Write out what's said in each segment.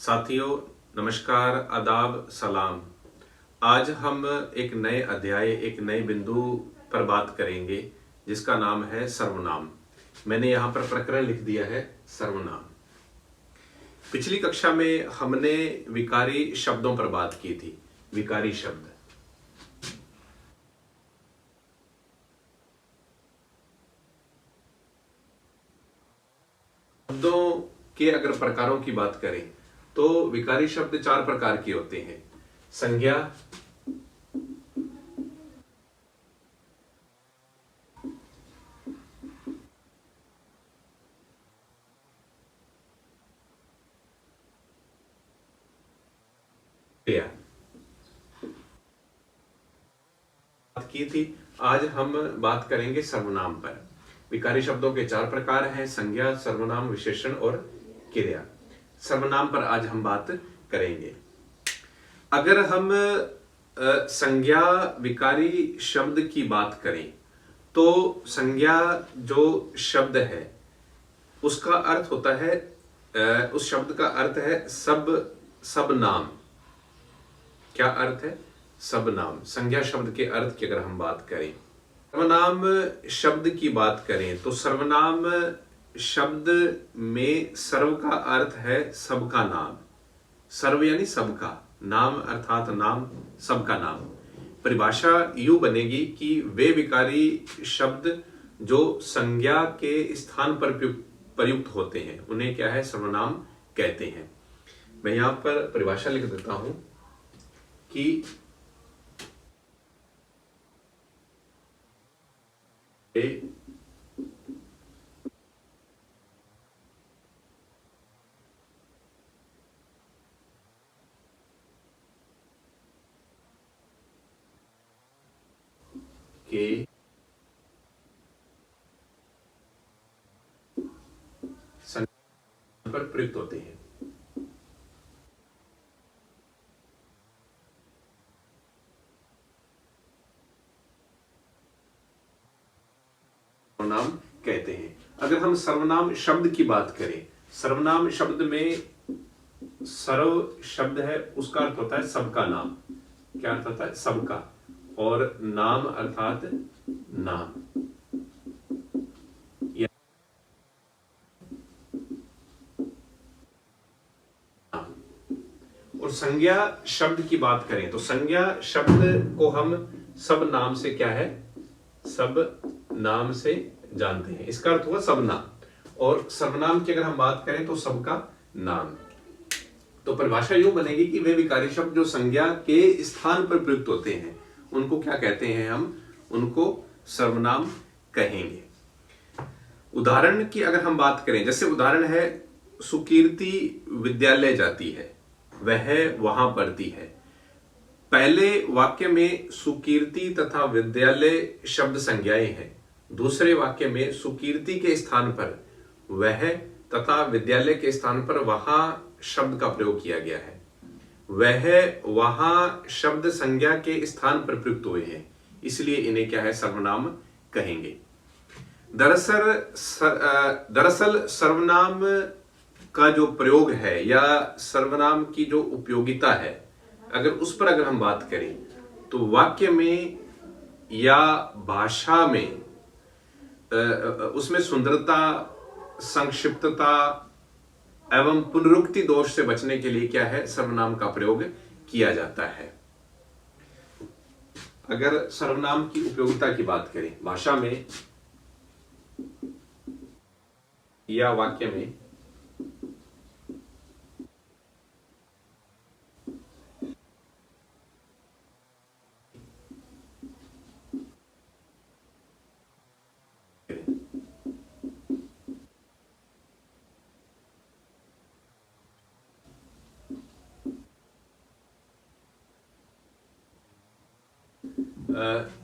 साथियों, नमस्कार, आदाब, सलाम। आज हम एक नए अध्याय, एक नए बिंदु पर बात करेंगे जिसका नाम है सर्वनाम। मैंने यहाँ पर प्रकरण लिख दिया है सर्वनाम। पिछली कक्षा में हमने विकारी शब्दों पर बात की थी। विकारी शब्द, शब्दों के अगर प्रकारों की बात करें तो विकारी शब्द चार प्रकार के होते हैं। संज्ञा, क्रिया बात की थी। आज हम बात करेंगे सर्वनाम पर। विकारी शब्दों के चार प्रकार हैं: संज्ञा, सर्वनाम, विशेषण और क्रिया। सर्वनाम पर आज हम बात करेंगे। अगर हम संज्ञा विकारी शब्द की बात करें तो संज्ञा जो शब्द है उसका अर्थ होता है, उस शब्द का अर्थ है सब नाम। क्या अर्थ है? सब नाम। संज्ञा शब्द के अर्थ की अगर हम बात करें, सर्वनाम शब्द की बात करें तो सर्वनाम शब्द में सर्व का अर्थ है सबका नाम। सर्व यानी सबका, नाम अर्थात नाम, सबका नाम। परिभाषा यूं बनेगी कि वे विकारी शब्द जो संज्ञा के स्थान पर प्रयुक्त होते हैं उन्हें क्या है? सर्वनाम कहते हैं। मैं यहां पर परिभाषा लिख देता हूं कि के संज्ञा पर प्रयुक्त होते हैं। सर्वनाम कहते हैं। अगर हम सर्वनाम शब्द की बात करें, सर्वनाम शब्द में सर्व शब्द है, उसका अर्थ होता है सबका नाम। क्या अर्थ होता है? सबका। और नाम अर्थात नाम। और संज्ञा शब्द की बात करें तो संज्ञा शब्द को हम सब नाम से क्या है? सब नाम से जानते हैं। इसका अर्थ हुआ सब नाम। और सर्वनाम की अगर हम बात करें तो सबका नाम। तो परिभाषा यूं बनेगी कि वे विकारी शब्द जो संज्ञा के स्थान पर प्रयुक्त होते हैं उनको क्या कहते हैं? हम उनको सर्वनाम कहेंगे। उदाहरण की अगर हम बात करें, जैसे उदाहरण है सुकीर्ति विद्यालय जाती है, वह वहां पढ़ती है। पहले वाक्य में सुकीर्ति तथा विद्यालय शब्द संज्ञाएं हैं। दूसरे वाक्य में सुकीर्ति के स्थान पर वह तथा विद्यालय के स्थान पर वहां शब्द का प्रयोग किया गया है। वह वहां शब्द संज्ञा के स्थान पर प्रयुक्त हुए हैं, इसलिए इन्हें क्या है? सर्वनाम कहेंगे। दरअसल सर्वनाम का जो प्रयोग है या सर्वनाम की जो उपयोगिता है, अगर उस पर अगर हम बात करें तो वाक्य में या भाषा में उसमें सुंदरता, संक्षिप्तता एवं पुनरुक्ति दोष से बचने के लिए क्या है? सर्वनाम का प्रयोग किया जाता है। अगर सर्वनाम की उपयोगिता की बात करें भाषा में या वाक्य में,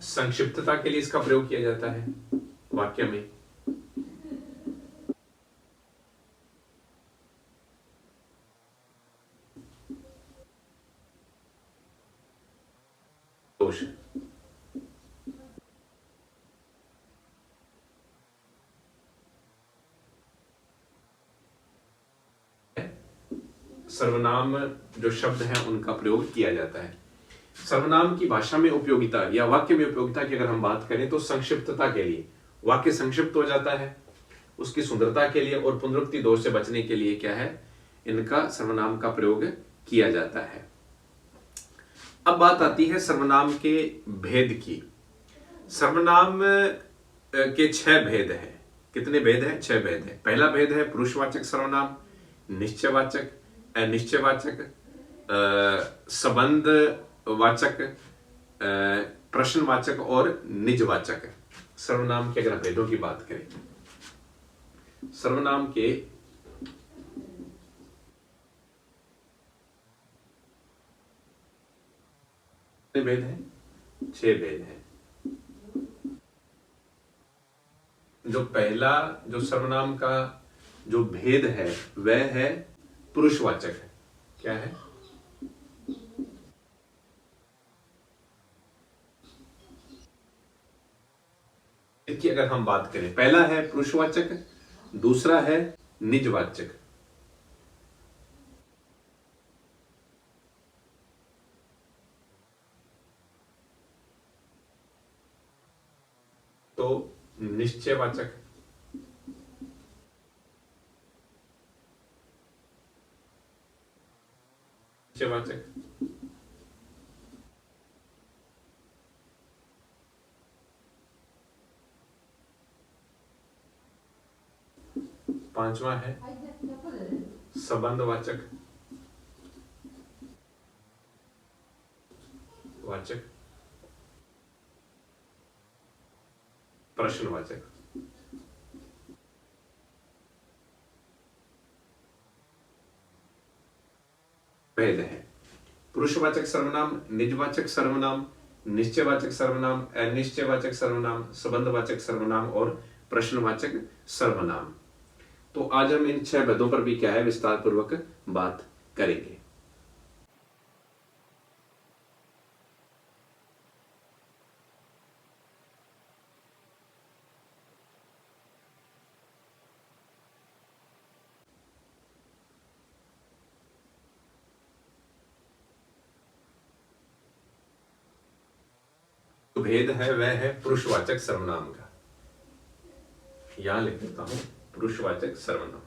संक्षिप्तता के लिए इसका प्रयोग किया जाता है वाक्य में। दोष, सर्वनाम जो शब्द हैं उनका प्रयोग किया जाता है। सर्वनाम की भाषा में उपयोगिता या वाक्य में उपयोगिता की अगर हम बात करें तो संक्षिप्तता के लिए, वाक्य संक्षिप्त हो जाता है, उसकी सुंदरता के लिए और पुनरुक्ति दोष से बचने के लिए क्या है, इनका सर्वनाम का प्रयोग किया जाता है। अब बात आती है सर्वनाम के भेद की। सर्वनाम के 6 भेद हैं। कितने भेद हैं? 6 भेद हैं। पहला भेद है पुरुषवाचक सर्वनाम, निश्चयवाचक, अनिश्चयवाचक, संबंधवाचक, प्रश्नवाचक और निजवाचक। सर्वनाम के अगर भेदों की बात करें, सर्वनाम के भेद हैं, 6 भेद हैं। जो पहला जो सर्वनाम का जो भेद है वह है पुरुषवाचक है। क्या है? इसकी अगर हम बात करें, पहला है पुरुषवाचक, दूसरा है निजवाचक। तो निश्चयवाचक, निश्चयवाचक, पांचवा है संबंधवाचक, वाचक, प्रश्नवाचक। भेद है पुरुषवाचक सर्वनाम, निजवाचक सर्वनाम, निश्चयवाचक सर्वनाम, अनिश्चयवाचक सर्वनाम, संबंधवाचक सर्वनाम और प्रश्नवाचक सर्वनाम। तो आज हम इन 6 भेदों पर भी क्या है विस्तार पूर्वक बात करेंगे। तो भेद है वह है पुरुषवाचक सर्वनाम का। यहां लिख देता हूं पुरुषवाचक सर्वनाम।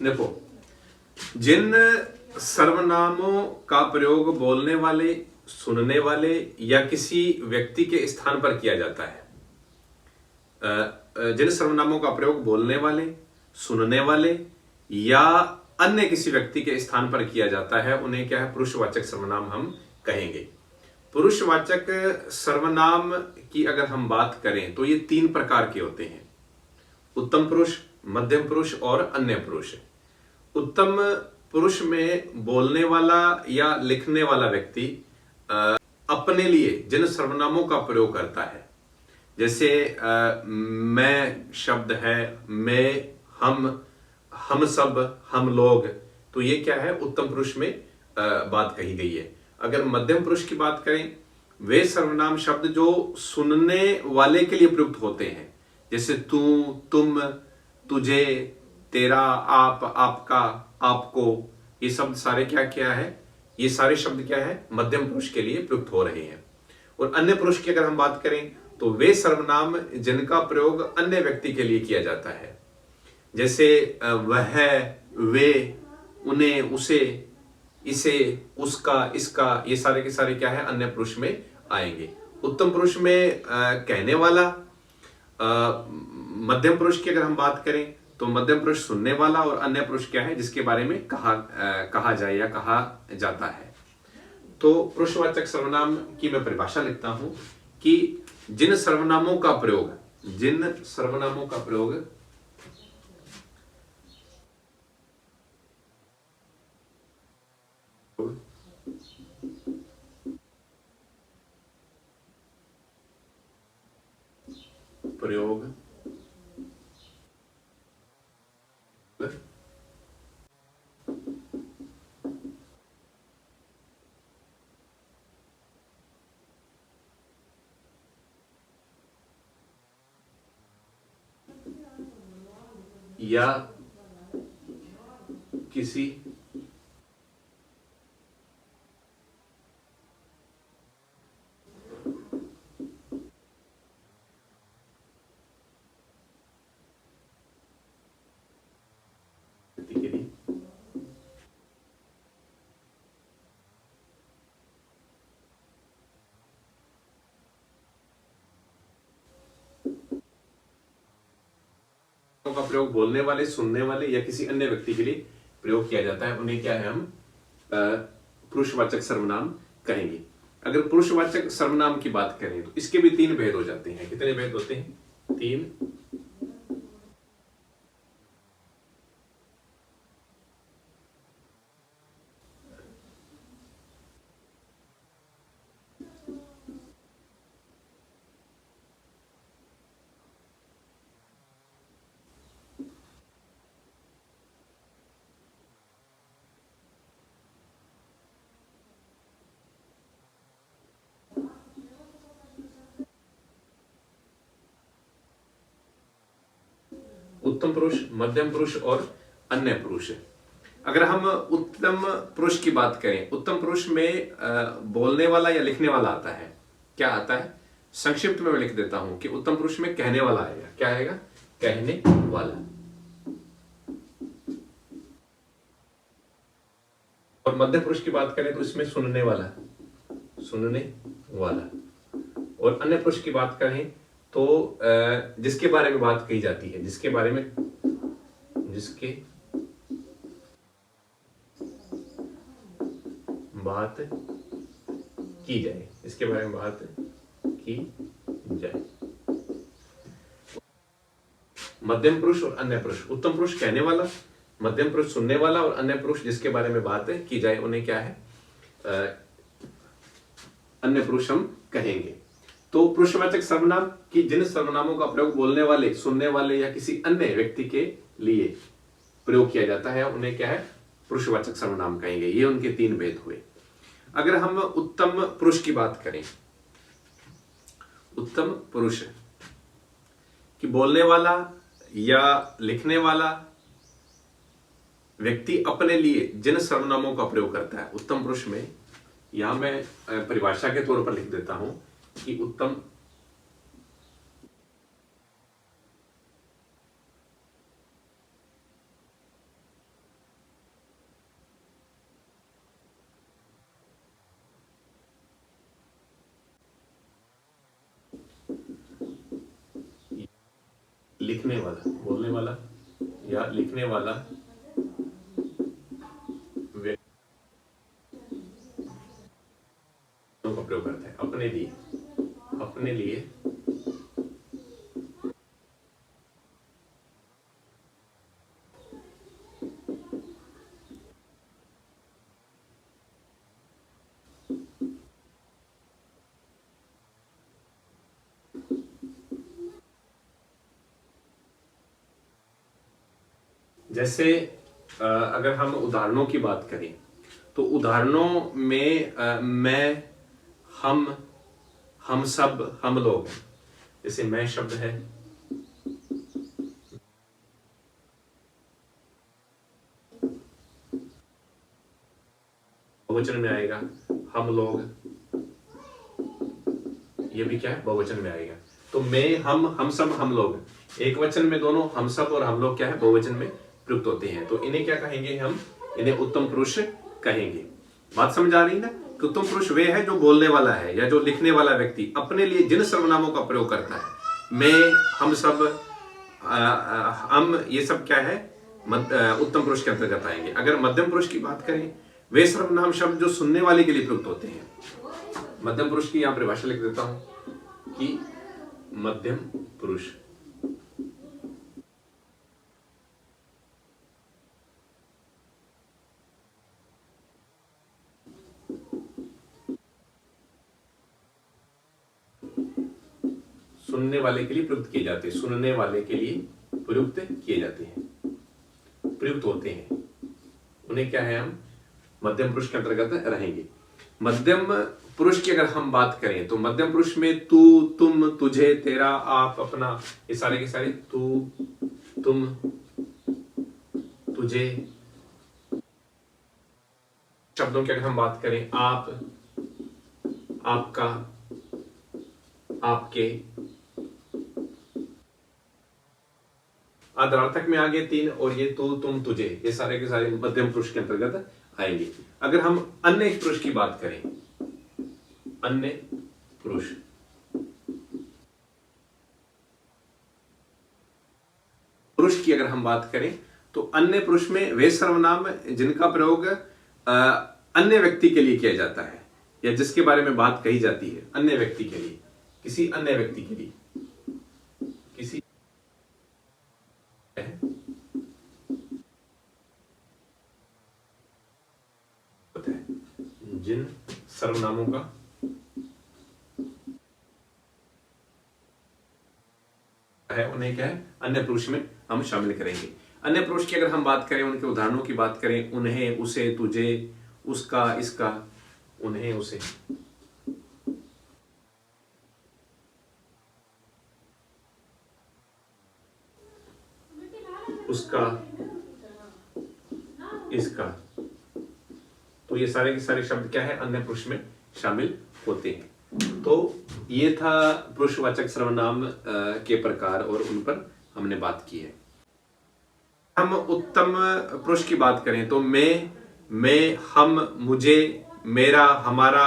देखो, जिन सर्वनामों का प्रयोग बोलने वाले, सुनने वाले या किसी व्यक्ति के स्थान पर किया जाता है, जिन सर्वनामों का प्रयोग बोलने वाले, सुनने वाले या अन्य किसी व्यक्ति के स्थान पर किया जाता है, उन्हें क्या है, पुरुषवाचक सर्वनाम हम कहेंगे। पुरुषवाचक सर्वनाम की अगर हम बात करें तो ये 3 प्रकार के होते हैं: उत्तम पुरुष, मध्यम पुरुष और अन्य पुरुष। उत्तम पुरुष में बोलने वाला या लिखने वाला व्यक्ति अपने लिए जिन सर्वनामों का प्रयोग करता है, जैसे मैं शब्द है, मैं, हम सब, हम लोग, तो ये क्या है, उत्तम पुरुष में बात कही गई है। अगर मध्यम पुरुष की बात करें, वे सर्वनाम शब्द जो सुनने वाले के लिए प्रयुक्त होते हैं, जैसे तू, तुम, तुझे, तेरा, आप, आपका, आपको, ये शब्द सारे क्या है, ये सारे शब्द क्या है, मध्यम पुरुष के लिए प्रयुक्त हो रहे हैं। और अन्य पुरुष की अगर हम बात करें तो वे सर्वनाम जिनका प्रयोग अन्य व्यक्ति के लिए किया जाता है, जैसे वह, वे, उन्हें, उसे, इसे, उसका, इसका, ये सारे के सारे क्या है, अन्य पुरुष में आएंगे। उत्तम पुरुष में कहने वाला। मध्यम पुरुष की अगर हम बात करें तो मध्यम पुरुष सुनने वाला और अन्य पुरुष क्या है, जिसके बारे में कहा जाए या कहा जाता है। तो पुरुषवाचक सर्वनाम की मैं परिभाषा लिखता हूं कि जिन सर्वनामों का प्रयोग या किसी व्यक्ति के लिए का प्रयोग बोलने वाले, सुनने वाले या किसी अन्य व्यक्ति के लिए प्रयोग किया जाता है, उन्हें क्या है, हम पुरुषवाचक सर्वनाम कहेंगे। अगर पुरुषवाचक सर्वनाम की बात करें तो इसके भी तीन भेद हो जाते हैं। कितने भेद होते हैं? तीन। उत्तम पुरुष, मध्यम पुरुष और अन्य पुरुष। अगर हम उत्तम पुरुष की बात करें, उत्तम पुरुष में बोलने वाला या लिखने वाला आता है। क्या आता है? संक्षिप्त में मैं लिख देता हूं कि उत्तम पुरुष में कहने वाला आएगा। क्या आएगा? कहने वाला। और मध्य पुरुष की बात करें तो इसमें सुनने वाला, सुनने वाला। और अन्य पुरुष की बात करें तो जिसके बारे में बात कही जाती है, जिसके बारे में, जिसके बात की जाए, इसके बारे में बात की जाए। मध्यम पुरुष और अन्य पुरुष। उत्तम पुरुष कहने वाला, मध्यम पुरुष सुनने वाला और अन्य पुरुष जिसके बारे में बात की जाए, उन्हें क्या है? अन्य पुरुष हम कहेंगे। तो पुरुषवाचक सर्वनाम की जिन सर्वनामों का प्रयोग बोलने वाले, सुनने वाले या किसी अन्य व्यक्ति के लिए प्रयोग किया जाता है, उन्हें क्या है? पुरुषवाचक सर्वनाम कहेंगे। ये उनके तीन भेद हुए। अगर हम उत्तम पुरुष की बात करें, उत्तम पुरुष कि बोलने वाला या लिखने वाला व्यक्ति अपने लिए जिन सर्वनामों का प्रयोग करता है, उत्तम पुरुष में, यहां मैं परिभाषा के तौर पर लिख देता हूं कि उत्तम लिखने वाला, बोलने वाला या लिखने वाला का प्रयोग करता है अपने लिए, अपने लिए जैसे अगर हम उदाहरणों की बात करें तो उदाहरणों में मैं, हम सब, हम लोग। जैसे मैं शब्द है, बहुवचन में आएगा। हम लोग, ये भी क्या है? बहुवचन में आएगा। तो मैं, हम सब, हम लोग एक वचन में दोनों, हम सब और हम लोग क्या है? बहुवचन में प्रयुक्त होते हैं। तो इन्हें क्या कहेंगे हम? इन्हें उत्तम पुरुष कहेंगे। बात समझ आ रही है ना? कि उत्तम पुरुष वे है जो बोलने वाला है या जो लिखने वाला व्यक्ति अपने लिए जिन सर्वनामों का प्रयोग करता है। मैं, हम सब, हम, ये सब क्या है? उत्तम पुरुष के अंतर्गत आएंगे। अगर मध्यम पुरुष की बात करें, वे सर्वनाम शब्द जो सुनने वाले के लिए प्रयुक्त होते हैं। मध्यम पुरुष की यहां परिभाषा लिख देता हूं कि मध्यम पुरुष सुनने वाले के लिए प्रयुक्त किए जाते हैं, सुनने वाले के लिए प्रयुक्त किए जाते हैं। प्रयुक्त होते हैं उन्हें क्या है, हम मध्यम पुरुष के अंतर्गत रहेंगे। मध्यम पुरुष की अगर हम बात करें तो मध्यम पुरुष में तू, तुम, तुझे, तेरा, आप, अपना, ये सारे के सारे तू, तुम, तुझे शब्दों की अगर हम बात करें, आप, आपका, आपके, आदरार्थक में आगे 3 और ये तू, तुम, तुझे, ये सारे के सारे मध्यम पुरुष के अंतर्गत आएंगे। अगर हम अन्य पुरुष की बात करें, अन्य पुरुष, पुरुष की अगर हम बात करें तो अन्य पुरुष में वे सर्वनाम जिनका प्रयोग अन्य व्यक्ति के लिए किया जाता है या जिसके बारे में बात कही जाती है अन्य व्यक्ति के लिए, किसी अन्य व्यक्ति के लिए, किसी जिन सर्वनामों का है उन्हें क्या है, अन्य पुरुष में हम शामिल करेंगे। अन्य पुरुष की अगर हम बात करें, उनके उदाहरणों की बात करें, उन्हें, उसे, तुझे, उसका, इसका, उन्हें, उसे, उसका, इसका, तो ये सारे के सारे शब्द क्या है, अन्य पुरुष में शामिल होते हैं। तो ये था पुरुषवाचक सर्वनाम के प्रकार और उन पर हमने बात की है। हम उत्तम पुरुष की बात करें तो मैं, हम, मुझे, मेरा, हमारा,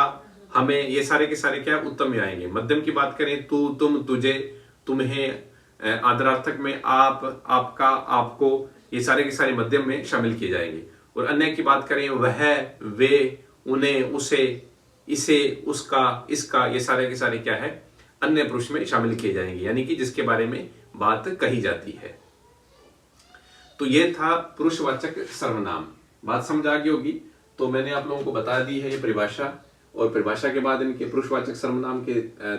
हमें, ये सारे के सारे क्या उत्तम में आएंगे। मध्यम की बात करें तू, तुम, तुझे, तुम्हें, आदरार्थक में आप, आपका, आपको, ये सारे के सारे मध्यम में शामिल किए जाएंगे। और अन्य की बात करें वह, वे, उन्हें, उसे, इसे, उसका, इसका, ये सारे के सारे क्या है, अन्य पुरुष में शामिल किए जाएंगे, यानी कि जिसके बारे में बात कही जाती है। तो ये था पुरुषवाचक सर्वनाम। बात समझ आ गई होगी। तो मैंने आप लोगों को बता दी है ये परिभाषा, और परिभाषा के बाद इनके पुरुषवाचक सर्वनाम के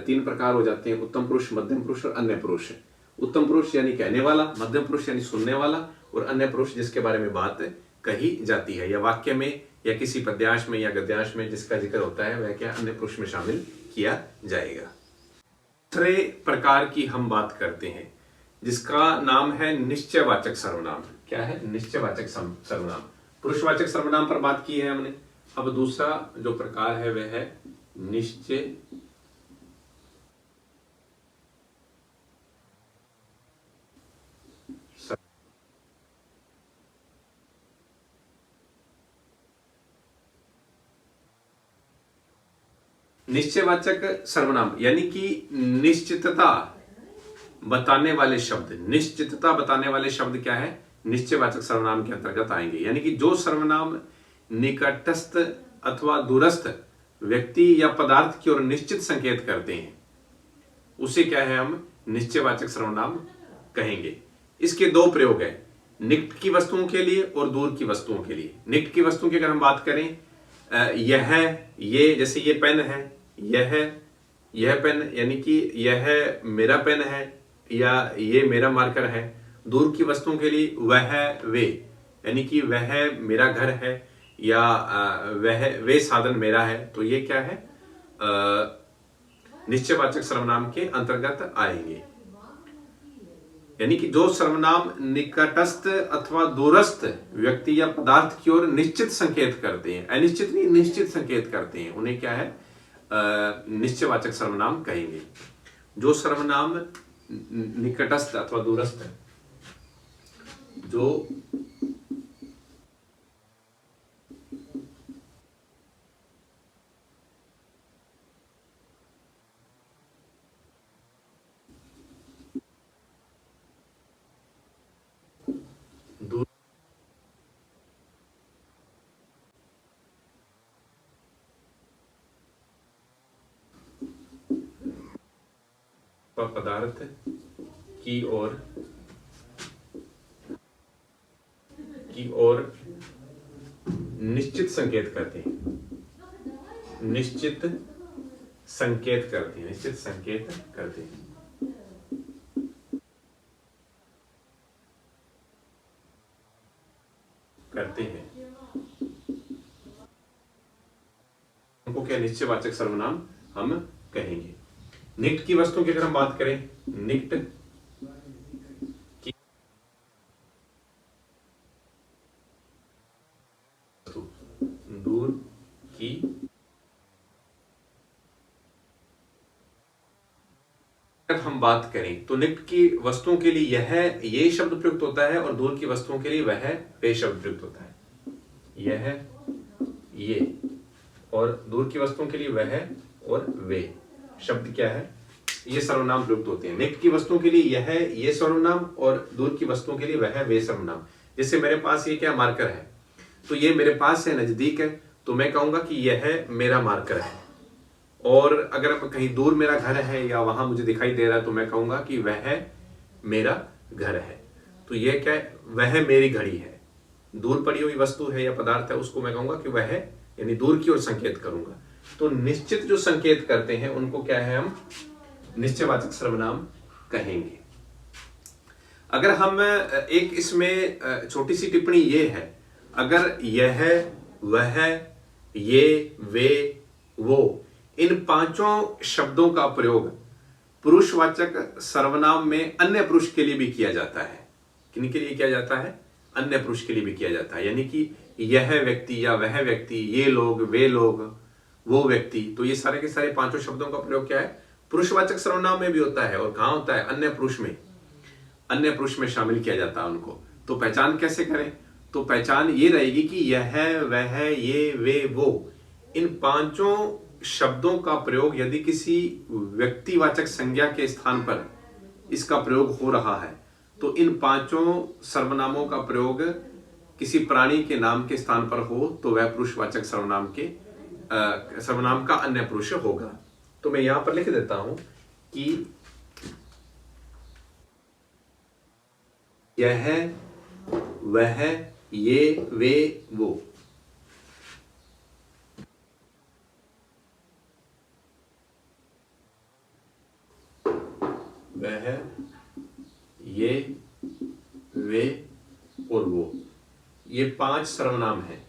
3 प्रकार हो जाते हैं, उत्तम पुरुष, मध्यम पुरुष और अन्य पुरुष। उत्तम पुरुष यानी कहने वाला, मध्यम पुरुष यानी सुनने वाला, और अन्य पुरुष जिसके बारे में बात कही जाती है या वाक्य में या किसी पद्यांश में या गद्यांश में जिसका जिक्र होता है, वह क्या अन्य पुरुष में शामिल किया जाएगा। दूसरे प्रकार की हम बात करते हैं जिसका नाम है निश्चयवाचक सर्वनाम। क्या है? निश्चयवाचक सर्वनाम। पुरुषवाचक सर्वनाम पर बात की है हमने। अब दूसरा जो प्रकार है वह है निश्चय निश्चयवाचक सर्वनाम, यानी कि निश्चितता बताने वाले शब्द। निश्चितता बताने वाले शब्द क्या है? निश्चयवाचक सर्वनाम के अंतर्गत आएंगे। यानी कि जो सर्वनाम निकटस्थ अथवा दूरस्थ व्यक्ति या पदार्थ की ओर निश्चित संकेत करते हैं उसे क्या है, हम निश्चयवाचक सर्वनाम कहेंगे। इसके 2 प्रयोग है, निकट की वस्तुओं के लिए और दूर की वस्तुओं के लिए। निकट की वस्तुओं की अगर हम बात करें, यह, ये, जैसे ये पेन है, यह पेन, यानी कि यह मेरा पेन है या ये मेरा मार्कर है। दूर की वस्तुओं के लिए वह, वे, यानी कि वह मेरा घर है या वे साधन मेरा है। तो ये क्या है? निश्चयवाचक सर्वनाम के अंतर्गत आएंगे। यानी कि जो सर्वनाम निकटस्थ अथवा दूरस्थ व्यक्ति या पदार्थ की ओर निश्चित संकेत करते हैं, अनिश्चित नहीं निश्चित संकेत करते हैं, उन्हें क्या है? निश्चयवाचक सर्वनाम कहेंगे। जो सर्वनाम निकटस्थ अथवा दूरस्थ है, जो दूर पदार्थ की ओर निश्चित संकेत करते हैं, निश्चित संकेत करते हैं, निश्चित संकेत करते हैं। करते हैं उनको क्या निश्चयवाचक सर्वनाम हम कहेंगे। निकट की वस्तुओं की अगर हम बात करें, निकट की वस्तु, दूर की अगर हम बात करें तो निकट की वस्तुओं के लिए यह ये शब्द प्रयुक्त होता है और दूर की वस्तुओं के लिए वह वे शब्द प्रयुक्त होता है। यह ये और दूर की वस्तुओं के लिए वह और वे शब्द क्या है, ये सर्वनाम प्रयुक्त होते हैं। निकट की वस्तुओं के लिए यह ये सर्वनाम और दूर की वस्तुओं के लिए वह वे सर्वनाम। जैसे मेरे पास ये क्या मार्कर है, तो ये मेरे पास है, नजदीक है, तो मैं कहूंगा कि यह मेरा मार्कर है। और अगर कहीं दूर मेरा घर है या वहां मुझे दिखाई दे रहा है तो मैं कहूंगा कि वह मेरा घर है। तो यह क्या है, वह मेरी घड़ी है। दूर पड़ी हुई वस्तु है या पदार्थ है उसको मैं कहूंगा कि वह, यानी दूर की ओर संकेत करूंगा। तो निश्चित जो संकेत करते हैं उनको क्या है, हम निश्चयवाचक सर्वनाम कहेंगे। अगर हम एक इसमें छोटी सी टिप्पणी ये है, अगर यह वह ये वे वो इन पांचों शब्दों का प्रयोग पुरुषवाचक सर्वनाम में अन्य पुरुष के लिए भी किया जाता है। किन के लिए किया जाता है, अन्य पुरुष के लिए भी किया जाता है। यानी कि यह व्यक्ति या वह व्यक्ति, ये लोग वे लोग वो व्यक्ति, तो ये सारे के सारे पांचों शब्दों का प्रयोग क्या है, पुरुषवाचक सर्वनाम में भी होता है। और कहां होता है, अन्य पुरुष में, अन्य पुरुष में शामिल किया जाता है उनको। तो पहचान कैसे करें, तो पहचान ये रहेगी कि यह वह ये वे वो इन पांचों शब्दों का प्रयोग यदि किसी व्यक्तिवाचक संज्ञा के स्थान पर इसका प्रयोग हो रहा है तो इन पांचों सर्वनामों का प्रयोग किसी प्राणी के नाम के स्थान पर हो तो वह पुरुषवाचक सर्वनाम के सर्वनाम का अन्य पुरुष होगा। तो मैं यहां पर लिख देता हूं कि यह वह ये वे वो। वह ये वे और वो, ये पांच सर्वनाम हैं,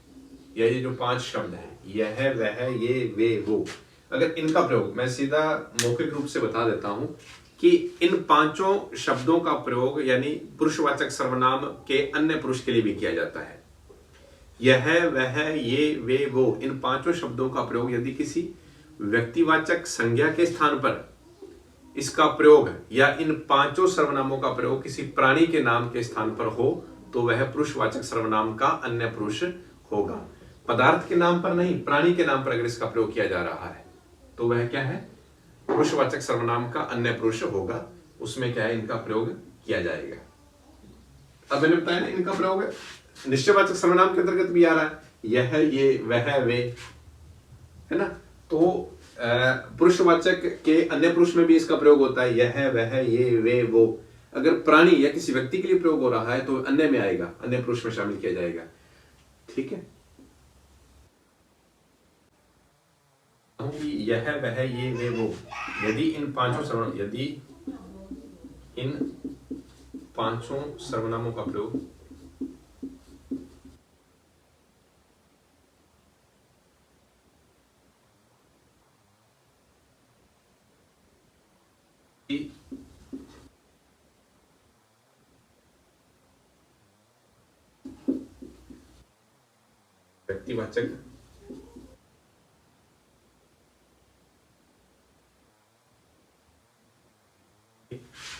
या ये जो पांच शब्द हैं, यह वह ये वे वो, अगर इनका प्रयोग मैं सीधा मौखिक रूप से बता देता हूं कि इन पांचों शब्दों का प्रयोग यानी पुरुषवाचक सर्वनाम के अन्य पुरुष के लिए भी किया जाता है। यह वह ये वे वो इन पांचों शब्दों का प्रयोग यदि किसी व्यक्तिवाचक संज्ञा के स्थान पर इसका प्रयोग या इन पांचों सर्वनामों का प्रयोग किसी प्राणी के नाम के स्थान पर हो तो वह पुरुषवाचक सर्वनाम का अन्य पुरुष होगा। पदार्थ के नाम पर नहीं, प्राणी के नाम पर अगर इसका प्रयोग किया जा रहा है तो वह क्या है, पुरुषवाचक सर्वनाम का अन्य पुरुष होगा। उसमें क्या है, इनका प्रयोग किया जाएगा। अब मैंने बताया ना, इनका प्रयोग निश्चयवाचक सर्वनाम के अंतर्गत भी आ रहा है, यह ये वह वे, है ना। तो पुरुषवाचक के अन्य पुरुष में भी इसका प्रयोग होता है, यह वह ये वे वो। अगर प्राणी या किसी व्यक्ति के लिए प्रयोग हो रहा है तो अन्य में आएगा, अन्य पुरुष में शामिल किया जाएगा। ठीक है, यह वह ये वे वो यदि इन पांचों सर्वनामों का प्रयोग व्यक्तिवाचक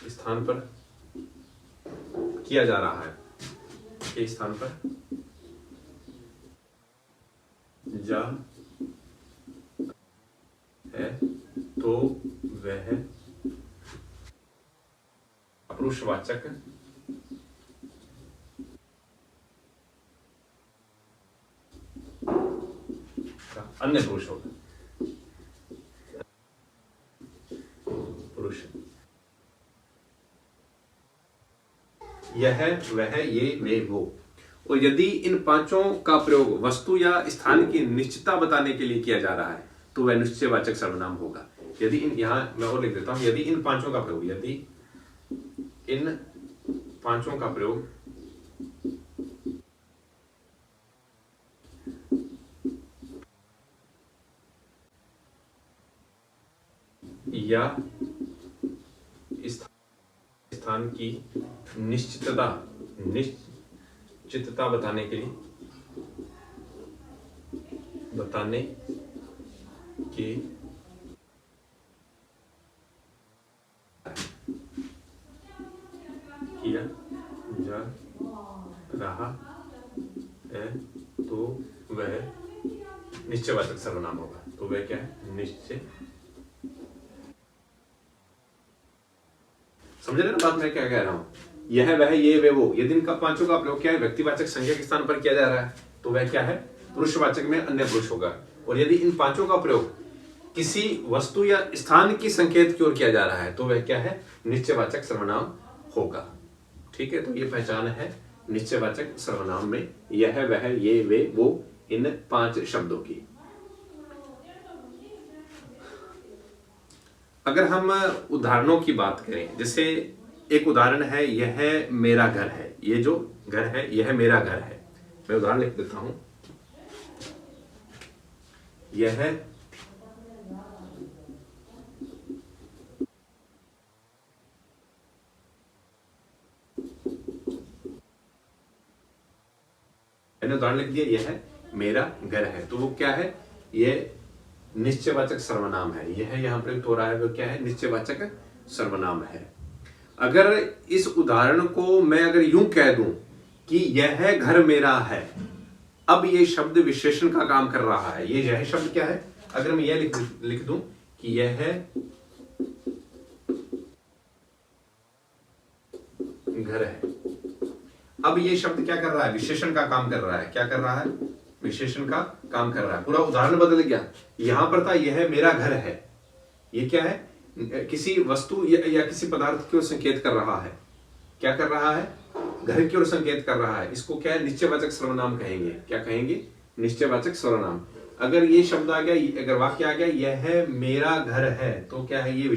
स्थान पर किया जा रहा है, के स्थान पर जा है तो वह पुरुषवाचक अन्य पुरुष होगा, पुरुष। यह वह ये वे वो। और यदि इन पांचों का प्रयोग वस्तु या स्थान की निश्चितता बताने के लिए किया जा रहा है तो वह निश्चयवाचक सर्वनाम होगा। यदि इन, यहां मैं और लिख देता हूं, यदि इन पांचों का प्रयोग, यदि इन पांचों का प्रयोग या स्थान की निश्चितता बताने के किया जा रहा है तो वह निश्चयवाचक सर्वनाम होगा। तो वह क्या है? निश्चय। समझ रहे ना बात मैं क्या कह रहा हूं? यह वह ये वे वो, यदि इनका पांचों का प्रयोग क्या है? व्यक्तिवाचक संज्ञा के स्थान पर किया जा रहा है तो वह क्या है? पुरुषवाचक में अन्य पुरुष होगा। और यदि इन पांचों का प्रयोग किसी वस्तु या स्थान की संकेत की ओर किया जा रहा है तो वह क्या है? निश्चयवाचक सर्वनाम होगा। ठीक है, तो ये पहचान है निश्चयवाचक सर्वनाम में यह वह ये वे वो इन 5 शब्दों की। अगर हम उदाहरणों की बात करें, जैसे एक उदाहरण है, यह मेरा घर है। ये जो घर है यह मेरा घर है। मैं उदाहरण लिख देता हूं। यह मैंने उदाहरण लिख दिया, यह मेरा घर है। तो वो क्या है? ये निश्चयवाचक सर्वनाम है। यह यहां प्रयुक्त हो रहा है, वो क्या है? निश्चयवाचक सर्वनाम है। अगर इस उदाहरण को मैं अगर यूं कह दूं कि यह घर मेरा है, अब ये शब्द विशेषण का काम कर रहा है। यह शब्द क्या है? अगर मैं यह लिख दूं कि यह घर है, अब ये शब्द क्या कर रहा है? विशेषण का काम कर रहा है। क्या कर रहा है? विशेषण का काम कर रहा है। पूरा उदाहरण बदल गया। यहां पर था यह मेरा घर है, ये क्या है? किसी वस्तु या किसी पदार्थ की ओर संकेत कर रहा है। क्या कर रहा है? घर की ओर संकेत कर रहा है। इसको क्या है? निश्चयवाचक सर्वनाम कहेंगे। क्या कहेंगे? निश्चयवाचक सर्वनाम। अगर ये शब्द आ गया, अगर वाक्य आ गया यह मेरा घर है, तो क्या है? ये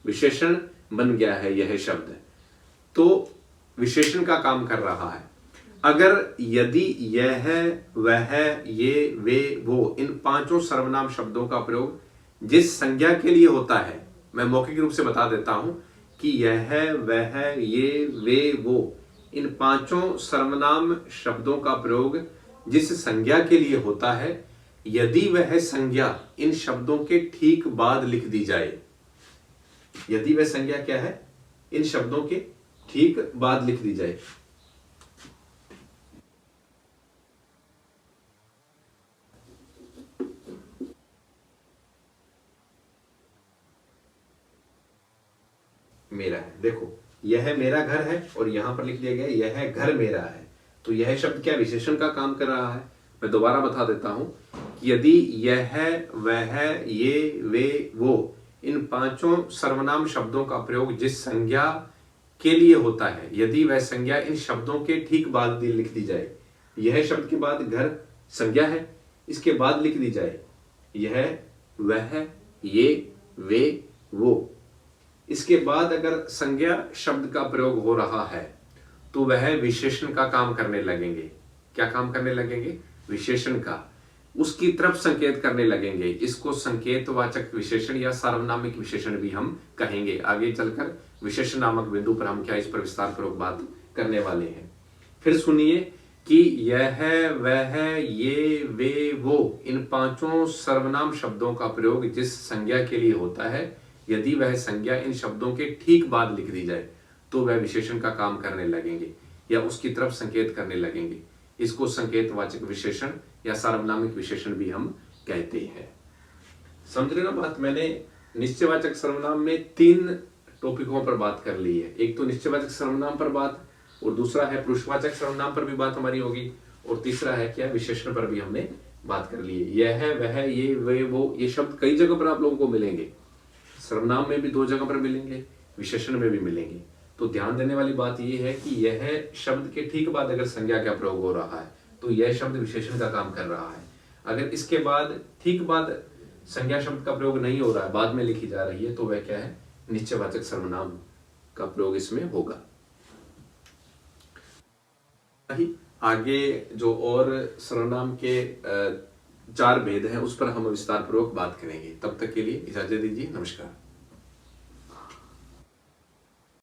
विशेषण बन गया है यह शब्द, तो विशेषण का काम कर रहा है। अगर यदि यह वह ये वे वो इन 5 सर्वनाम शब्दों का प्रयोग जिस संज्ञा के लिए होता है, मैं मौखिक रूप से बता देता हूं कि यह वह ये वे वो इन 5 सर्वनाम शब्दों का प्रयोग जिस संज्ञा के लिए होता है, यदि वह संज्ञा इन शब्दों के ठीक बाद लिख दी जाए, यदि वह संज्ञा क्या है? इन शब्दों के ठीक बाद लिख दी जाए। मेरा है, देखो यह मेरा घर है और यहां पर लिख दिया गया यह घर मेरा है। तो यह शब्द क्या विशेषण का काम कर रहा है? मैं दोबारा बता देता हूं कि यदि यह वह ये वे वो इन 5 सर्वनाम शब्दों का प्रयोग जिस संज्ञा के लिए होता है, यदि वह संज्ञा इन शब्दों के ठीक बाद लिख दी जाए, यह शब्द के बाद घर संज्ञा है, इसके बाद लिख दी जाए यह वह ये वे वो, इसके बाद अगर संज्ञा शब्द का प्रयोग हो रहा है तो वह विशेषण का काम करने लगेंगे। क्या काम करने लगेंगे? विशेषण का, उसकी तरफ संकेत करने लगेंगे। इसको संकेतवाचक विशेषण या सार्वनामिक विशेषण भी हम कहेंगे। आगे चलकर विशेषण नामक बिंदु पर हम क्या इस पर विस्तार पूर्वक बात करने वाले हैं। फिर सुनिए कि यह वह ये वे वो इन 5 सर्वनाम शब्दों का प्रयोग जिस संज्ञा के लिए होता है, यदि वह संज्ञा इन शब्दों के ठीक बाद लिख दी जाए तो वह विशेषण का काम करने लगेंगे या उसकी तरफ संकेत करने लगेंगे। इसको संकेतवाचक विशेषण या सार्वनामिक विशेषण भी हम कहते हैं। समझ रहे ना बात? मैंने निश्चयवाचक सर्वनाम में 3 टॉपिकों पर बात कर ली है। एक तो निश्चयवाचक सर्वनाम पर बात, और दूसरा है पुरुषवाचक सर्वनाम पर भी बात हमारी होगी, और तीसरा है क्या? विशेषण पर भी हमने बात कर ली है। यह वह ये वे वो ये शब्द कई जगह पर आप लोगों को मिलेंगे। सर्वनाम में भी 2 जगह पर मिलेंगे, विशेषण में भी मिलेंगे। तो ध्यान देने वाली बात यह है कि यह शब्द के ठीक बाद अगर संज्ञा का प्रयोग हो रहा है तो यह शब्द विशेषण का काम कर रहा है। अगर इसके बाद ठीक बाद संज्ञा शब्द का प्रयोग नहीं हो रहा है, बाद में लिखी जा रही है, तो वह क्या है? निश्चयवाचक सर्वनाम का प्रयोग इसमें होगा। आगे जो और सर्वनाम के चार भेद हैं उस पर हम विस्तार पूर्वक बात करेंगे। तब तक के लिए इजाजत दीजिए। नमस्कार।